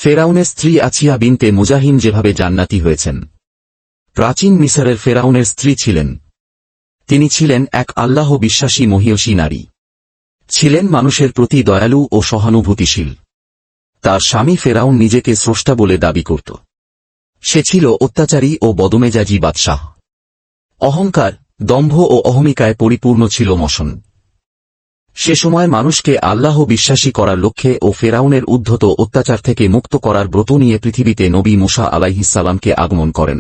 ফেরাউনের স্ত্রী আছিয়া বিনতে মুজাহিম যেভাবে জান্নাতি হয়েছেন। প্রাচীন মিসরের ফেরাউনের স্ত্রী ছিলেন। তিনি ছিলেন এক আল্লাহ বিশ্বাসী মহিয়সী নারী। ছিলেন মানুষের প্রতি দয়ালু ও সহানুভূতিশীল। তার স্বামী ফেরাউন নিজেকে স্রষ্টা বলে দাবি করত। সে ছিল অত্যাচারী ও বদমেজাজি বাদশাহ। অহংকার, দম্ভ ও অহমিকায় পরিপূর্ণ ছিল মসন। সে সময় মানুষকে আল্লাহ বিশ্বাসী করার লক্ষ্যে ও ফেরাউনের উদ্ধত অত্যাচার থেকে মুক্ত করার ব্রত নিয়ে পৃথিবীতে নবী মুসা আলাইহিসসালামকে আগমন করেন।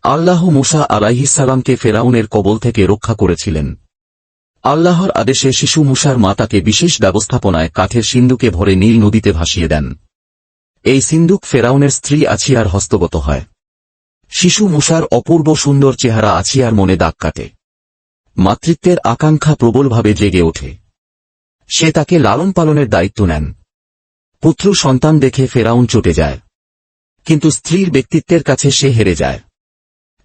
আল্লাহ মুসা আলাইহিসসালামকে ফেরাউনের কবল থেকে রক্ষা করেছিলেন। আল্লাহর আদেশে শিশু মুসার মা তাকে বিশেষ ব্যবস্থাপনায় কাঠের সিন্দুকে ভরে নীল নদীতে ভাসিয়ে দেন। এই সিন্দুক ফেরাউনের স্ত্রী আছিয়ার হস্তগত হয়। শিশু মুসার অপূর্ব সুন্দর চেহারা আছিয়ার মনে দাগ কাটে। মাতৃত্বের আকাঙ্ক্ষা প্রবলভাবে জেগে ওঠে। সে তাকে লালন পালনের দায়িত্ব নেন। পুত্র সন্তান দেখে ফেরাউন চটে যায়, কিন্তু স্ত্রীর ব্যক্তিত্বের কাছে সে হেরে যায়।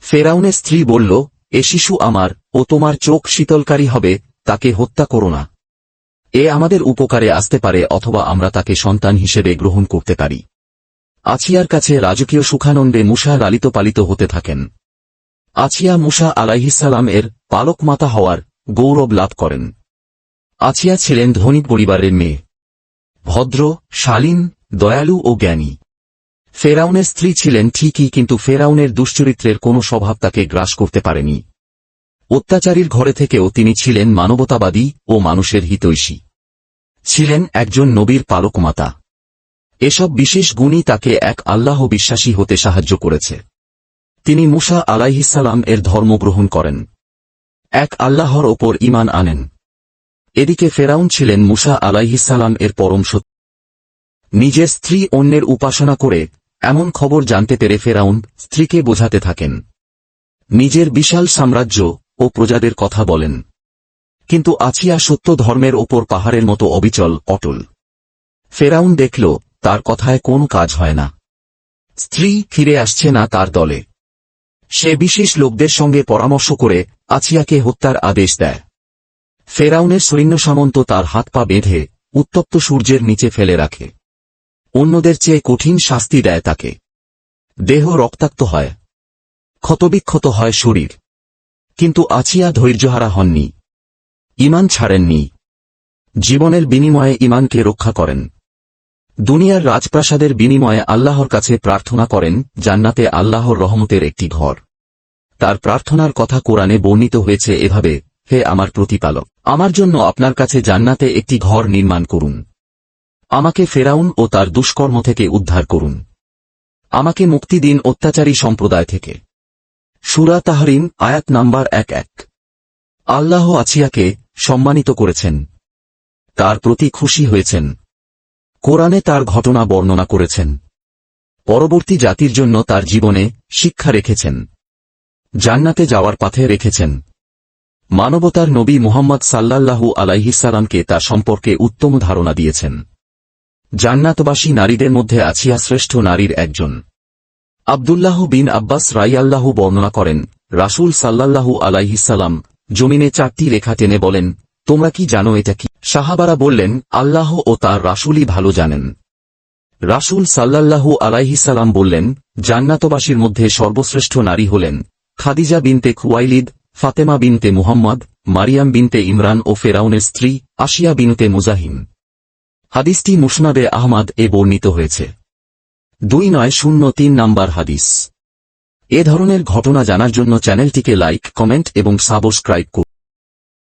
ফেরাউনের স্ত্রী বলল, এ শিশু আমার, ও তোমার চোখ শীতলকারী হবে, তাকে হত্যা করো না। এ আমাদের উপকারে আসতে পারে, অথবা আমরা তাকে সন্তান হিসেবে গ্রহণ করতে পারি। আছিয়ার কাছে রাজকীয় সুখানন্দে মুসা লালিত পালিত হতে থাকেন। আছিয়া মুসা আলাইহিসসালাম এর পালক মাতা হওয়ার গৌরব লাভ করেন। আছিয়া ছিলেন ধনী পরিবারের মেয়ে। ভদ্র, শালীন, দয়ালু ও জ্ঞানী। ফেরাউনের স্ত্রী ছিলেন ঠিকই, কিন্তু ফেরাউনের দুশ্চরিত্রের কোনো স্বভাব তাকে গ্রাস করতে পারেনি। অত্যাচারীর ঘরে থেকেও তিনি ছিলেন মানবতাবাদী ও মানুষের হিতৈষী। ছিলেন একজন নবীর পালক মাতা। এসব বিশেষ গুণই তাকে এক আল্লাহ বিশ্বাসী হতে সাহায্য করেছে। তিনি মুসা আলাইহিসসালাম এর ধর্ম গ্রহণ করেন। এক আল্লাহর ওপর ঈমান আনেন। এদিকে ফেরাউন ছিলেন মুসা আলাইহিসসালাম এর পরম শত্রু। নিজের স্ত্রী অন্যের উপাসনা করে এমন খবর জানতে পেরে ফেরাউন স্ত্রীকে বোঝাতে থাকেন। নিজের বিশাল সাম্রাজ্য ও প্রজাদের কথা বলেন। কিন্তু আছিয়া সত্য ধর্মের ওপর পাহাড়ের মতো অবিচল, অটল। ফেরাউন দেখল তার কথায় কোনো কাজ হয় না। স্ত্রী ফিরে আসছে না তার দলে। সে বিশেষ লোকদের সঙ্গে পরামর্শ করে আছিয়াকে হত্যার আদেশ দেয়। ফেরাউনের সৈন্য সামন্ত তার হাত পা বেঁধে উত্তপ্ত সূর্যের নিচে ফেলে রাখে। অন্যদের চেয়ে কঠিন শাস্তি দেয় তাকে। দেহ রক্তাক্ত হয়, ক্ষতবিক্ষত হয় শরীর। কিন্তু আছিয়া ধৈর্যহারা হননি, ঈমান ছাড়েননি। জীবনের বিনিময়ে ঈমানকে রক্ষা করেন। দুনিয়ার রাজপ্রাসাদের বিনিময়ে আল্লাহর কাছে প্রার্থনা করেন জান্নাতে আল্লাহর রহমতের একটি ঘর। তার প্রার্থনার কথা কোরআনে বর্ণিত হয়েছে এভাবে, হে আমার প্রতিপালক, আমার জন্য আপনার কাছে জান্নাতে একটি ঘর নির্মাণ করুন। আমাকে ফেরাউন ও তার দুষ্কর্ম থেকে উদ্ধার করুন। আমাকে মুক্তি দিন অত্যাচারী সম্প্রদায় থেকে। সূরা তাহরিম, আয়াত নাম্বার 11। আল্লাহ আছিয়াকে সম্মানিত করেছেন, তার প্রতি খুশি হয়েছেন। কোরআনে তার ঘটনা বর্ণনা করেছেন। পরবর্তী জাতির জন্য তার জীবনে শিক্ষা রেখেছেন। জান্নাতে যাওয়ার পথে রেখেছেন। মানবতার নবী মুহাম্মদ সাল্লাল্লাহু আলাইহিসসালামকে তার সম্পর্কে উত্তম ধারণা দিয়েছেন। জান্নাতবাসী নারীদের মধ্যে আছিয়া শ্রেষ্ঠ নারীর একজন। আব্দুল্লাহ বিন আব্বাস রাইয়াল্লাহু বর্ণনা করেন, রাসূল সাল্লাল্লাহু আলাইহিসসালাম জমিনে 4টি রেখা টেনে বলেন, তোমরা কি জানো এটা কি? সাহাবারা বললেন, আল্লাহ ও তার রাসূলই ভালো জানেন। রাসূল সাল্লাল্লাহু আলাইহিসসালাম বললেন, জান্নাতবাসীর মধ্যে সর্বশ্রেষ্ঠ নারী হলেন খাদিজা বিনতে খুয়াইলিদ, ফাতেমা বিনতে মুহাম্মদ, মারিয়াম বিনতে ইমরান ও ফেরাউনের স্ত্রী আশিয়া বিনতে মুজাহিম। হাদিসটি মুসনাদে আহমদ এ বর্ণিত হয়েছে। 2903 নাম্বার হাদিস। এ ধরনের ঘটনা জানার জন্য চ্যানেলটিকে লাইক, কমেন্ট এবং সাবস্ক্রাইব করুন।